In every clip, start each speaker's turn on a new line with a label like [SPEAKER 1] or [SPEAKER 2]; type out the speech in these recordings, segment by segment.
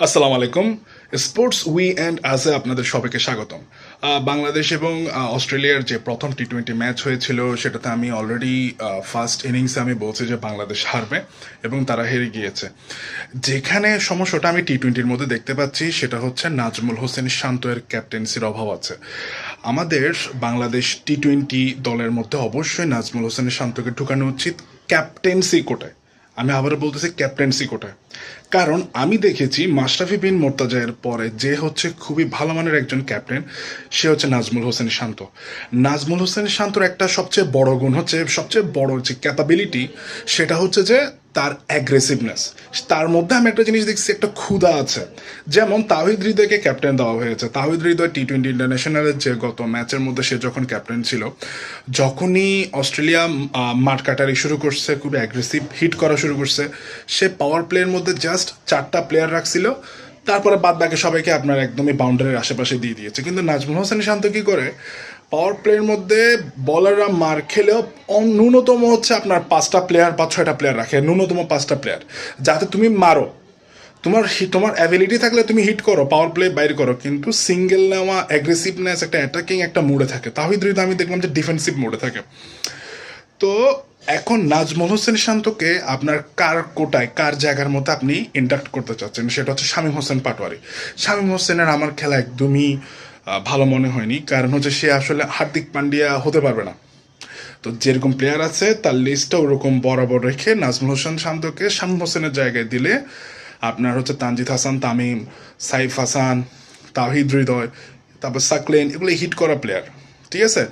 [SPEAKER 1] আসসালামু আলাইকুম। Sports weekend আসে আপনাদের সবাইকে স্বাগতম। বাংলাদেশ এবং অস্ট্রেলিয়ার যে প্রথম টি-20 ম্যাচ হয়েছিল সেটাতে আমি অলরেডি ফার্স্ট ইনিংসে আমি বলছি যে বাংলাদেশ হারবে এবং তারা হেরে গিয়েছে। যেখানে সমস্যাটা আমি টি-20-র মধ্যে দেখতে পাচ্ছি সেটা হচ্ছে নাজমুল হোসেন শান্ত-এর ক্যাপ্টেন্সির অভাব আছে। আমাদের বাংলাদেশ টি-20 দলের মধ্যে অবশ্যই নাজমুল হোসেন শান্তকে ঢুকানো উচিত ক্যাপ্টেন্সি কোটায়। আমি আবারও বলতেছি ক্যাপ্টেন্সি কোটায়, কারণ আমি দেখেছি মাশরাফি বিন মোর্তজার পরে যে হচ্ছে খুবই ভালো মানের একজন ক্যাপ্টেন, সে হচ্ছে নাজমুল হোসেন শান্ত। নাজমুল হোসেন শান্তর একটা সবচেয়ে বড় গুণ হচ্ছে, সবচেয়ে বড় যে ক্যাপাবিলিটি, সেটা হচ্ছে যে তার অ্যাগ্রেসিভনেস। তার মধ্যে আমি একটা জিনিস দেখছি, একটা ক্ষুধা আছে। যেমন তাওহিদ হৃদয়কে ক্যাপ্টেন দেওয়া হয়েছে। তাওহিদ হৃদয় টি-20 ইন্টারন্যাশনালের যে গত ম্যাচের মধ্যে সে যখন ক্যাপ্টেন ছিল, যখনই অস্ট্রেলিয়া মাঠ কাটারি শুরু করছে, খুবই অ্যাগ্রেসিভ হিট করা শুরু করছে, সে পাওয়ার প্লের মধ্যে জাস্ট 4টা প্লেয়ার রাখছিল, তারপরে বাদ বাকি সবাইকে আপনার একদমই বাউন্ডারির আশেপাশে দিয়ে দিয়েছে। কিন্তু নাজমুল হোসেন শান্ত কি করে, পাওয়ার প্লের মধ্যে বলাররা মার খেলেও ন্যূনতম হচ্ছে আপনার 5টা প্লেয়ার বা 6টা প্লেয়ার রাখে, ন্যূনতম 5টা প্লেয়ার, যাতে তুমি মারো। তোমার অ্যাবিলিটি থাকলে তুমি হিট করো, পাওয়ার প্লে বাইর করো, কিন্তু সিঙ্গেল নেওয়া, অ্যাগ্রেসিভনেস, একটা অ্যাটাকিং একটা মোডে থাকে। তাহিদ হৃদয় আমি দেখলাম যে ডিফেন্সিভ মোডে থাকে। তো এখন নাজমুল হোসেন শান্তকে আপনার কার কোটায়, কার জায়গার মধ্যে আপনি ইন্ডাক্ট করতে চাচ্ছেন, সেটা হচ্ছে শামীম হোসেন পাটোয়ারি। শামীম হোসেনের আমার খেলা একদমই ভালো মনে হয়নি, কারণ হচ্ছে সে আসলে হার্দিক পান্ডিয়া হতে পারবে না। তো যেরকম প্লেয়ার আছে তার লিস্টটা ওরকম বরাবর রেখে নাজমুল হোসেন শান্তকে শামীম হোসেনের জায়গায় দিলে আপনার হচ্ছে তানজিদ হাসান তামিম, সাইফ হাসান, তাওহিদ হৃদয়, তারপর সাকলেন, এগুলো হিট করা প্লেয়ার, ঠিক আছে।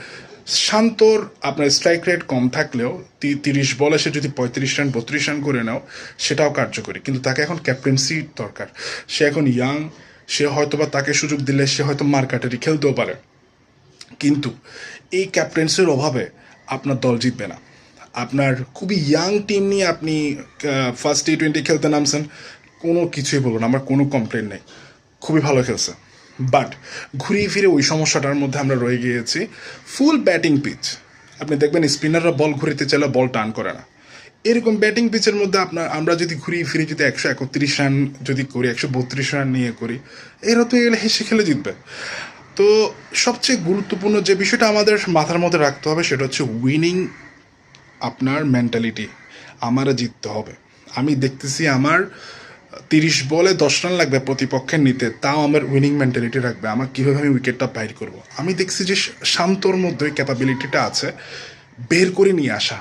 [SPEAKER 1] শান্তর আপনার স্ট্রাইক রেট কম থাকলেও 30 বলে সে যদি 35 রান 32 রান করে নাও, সেটাও কার্যকরী। কিন্তু তাকে এখন ক্যাপ্টেন্সি দরকার। সে এখন ইয়াং, সে হয়তোবা তাকে সুযোগ দিলে সে হয়তো মার্কাটারি খেলতেও পারে, কিন্তু এই ক্যাপ্টেন্সির অভাবে আপনার দল জিতবে না। আপনার খুবই ইয়াং টিম নিয়ে আপনি ফার্স্ট টি-20 খেলতে নামছেন, কোনো কিছুই বলুন, আমার কোনো কমপ্লেন নেই, খুবই ভালো খেলছে। বাট ঘুরিয়ে ফিরে ওই সমস্যাটার মধ্যে আমরা রয়ে গিয়েছি। ফুল ব্যাটিং পিচ, আপনি দেখবেন স্পিনাররা বল ঘুরিতে চাইলে বল টার্ন করে না। এরকম ব্যাটিং পিচের মধ্যে আমরা যদি ঘুরিয়ে ফিরে যদি 131 রান যদি করি, 132 রান নিয়ে করি, এরা তো এগুলো হেসে খেলে জিতবে। তো সবচেয়ে গুরুত্বপূর্ণ যে বিষয়টা আমাদের মাথার মধ্যে রাখতে হবে সেটা হচ্ছে উইনিং আপনার মেন্টালিটি। আমারও জিততে হবে। আমি দেখতেছি আমার 30 বলে 10 রান লাগবে প্রতিপক্ষের নিতে, তাও আমার উইনিং মেন্টালিটি রাখবে, আমার কীভাবে আমি উইকেটটা বাইর করব। আমি দেখছি যে শান্তর মধ্যে ওই ক্যাপাবিলিটিটা আছে, বের করে নিয়ে আসা।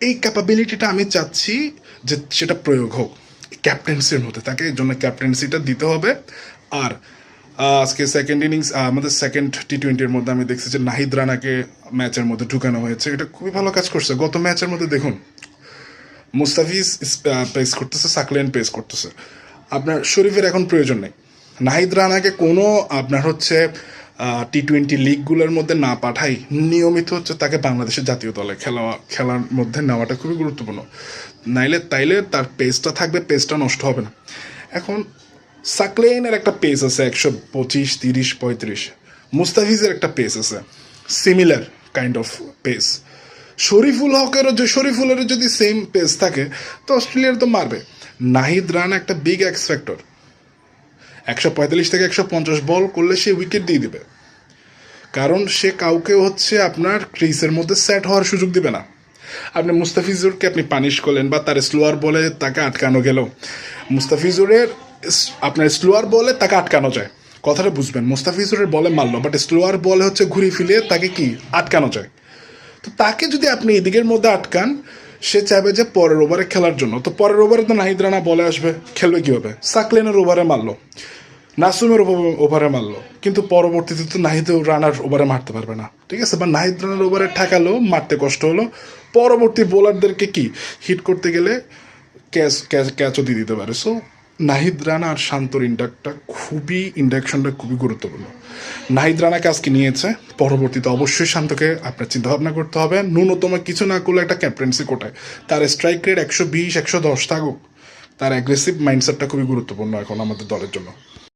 [SPEAKER 1] এই ক্যাপাবিলিটিটা আমি চাচ্ছি যে সেটা প্রয়োগ হোক ক্যাপ্টেন্সির মধ্যে, তাকে এই জন্য ক্যাপ্টেন্সিটা দিতে হবে। আর আজকে সেকেন্ড ইনিংস, আমাদের সেকেন্ড টি-20-র মধ্যে আমি দেখছি যে নাহিদ রানাকে ম্যাচের মধ্যে ঢুকানো হয়েছে, এটা খুবই ভালো কাজ করছে। গত ম্যাচের মধ্যে দেখুন মুস্তাফিজ পেস করতেছে, সাকলেন পেস করতেছে, আপনার শরীফের এখন প্রয়োজন নেই। নাহিদ রানাকে কোনো আপনার হচ্ছে টি-20 লিগগুলোর মধ্যে না পাঠাই, নিয়মিত হচ্ছে তাকে বাংলাদেশের জাতীয় দলে খেলার মধ্যে নেওয়াটা খুবই গুরুত্বপূর্ণ। তাইলে তার পেসটা থাকবে, পেসটা নষ্ট হবে না। এখন সাকলেনের একটা পেস আছে 125, 30, 35। মুস্তাফিজের একটা পেস আছে সিমিলার কাইন্ড অফ পেস। শরীফুলেরও যদি সেম পেস থাকে তো অস্ট্রেলিয়ার তো মারবে। নাহিদ রানা একটা বিগ এক্স ফ্যাক্টর, 145 থেকে 150 বল করলে সে উইকেট দিয়ে দিবে, কারণ সে কাউকে হচ্ছে আপনার ক্রিজের মধ্যে সেট হওয়ার সুযোগ দিবে না। আপনি মুস্তাফিজুরকে আপনি পানিশ করলেন বা তার স্লোয়ার বলে তাকে আটকানো গেল, মুস্তাফিজুরের আপনার স্লোয়ার বলে তাকে আটকানো যায়, কথাটা বুঝবেন। মুস্তাফিজুরের বলে মারলো, বাট স্লোয়ার বলে হচ্ছে ঘুরিয়ে ফিরিয়ে তাকে কি আটকানো যায়। তো তাকে যদি আপনি এদিকের মধ্যে আটকান, সে চাইবে যে পরের ওভারে খেলার জন্য, তো পরের ওভারে তো নাহিদ রানা বলে আসবে, খেলবে কীভাবে? সাকলেনের ওভারে মারলো, নাসুমের ওভারে মারলো, কিন্তু পরবর্তীতে তো নাহিদ রানার ওভারে মারতে পারবে না, ঠিক আছে। বা নাহিদ রানার ওভারে ঠেকালো, মারতে কষ্ট হলো, পরবর্তী বোলারদেরকে কি হিট করতে গেলে ক্যাচও দিয়ে দিতে পারে। সো নাহিদ রানা আর শান্তর ইন্ডাকশনটা খুবই গুরুত্বপূর্ণ। নাহিদ রানাকে আজকে নিয়েছে, পরবর্তীতে অবশ্যই শান্তকে আপনার চিন্তাভাবনা করতে হবে। ন্যূনতম কিছু না করলে একটা ক্যাপ্টেন্সি কোটায় তার স্ট্রাইক রেট 120, 110 থাকুক, তার অ্যাগ্রেসিভ মাইন্ডসেটটা খুবই গুরুত্বপূর্ণ এখন আমাদের দলের জন্য।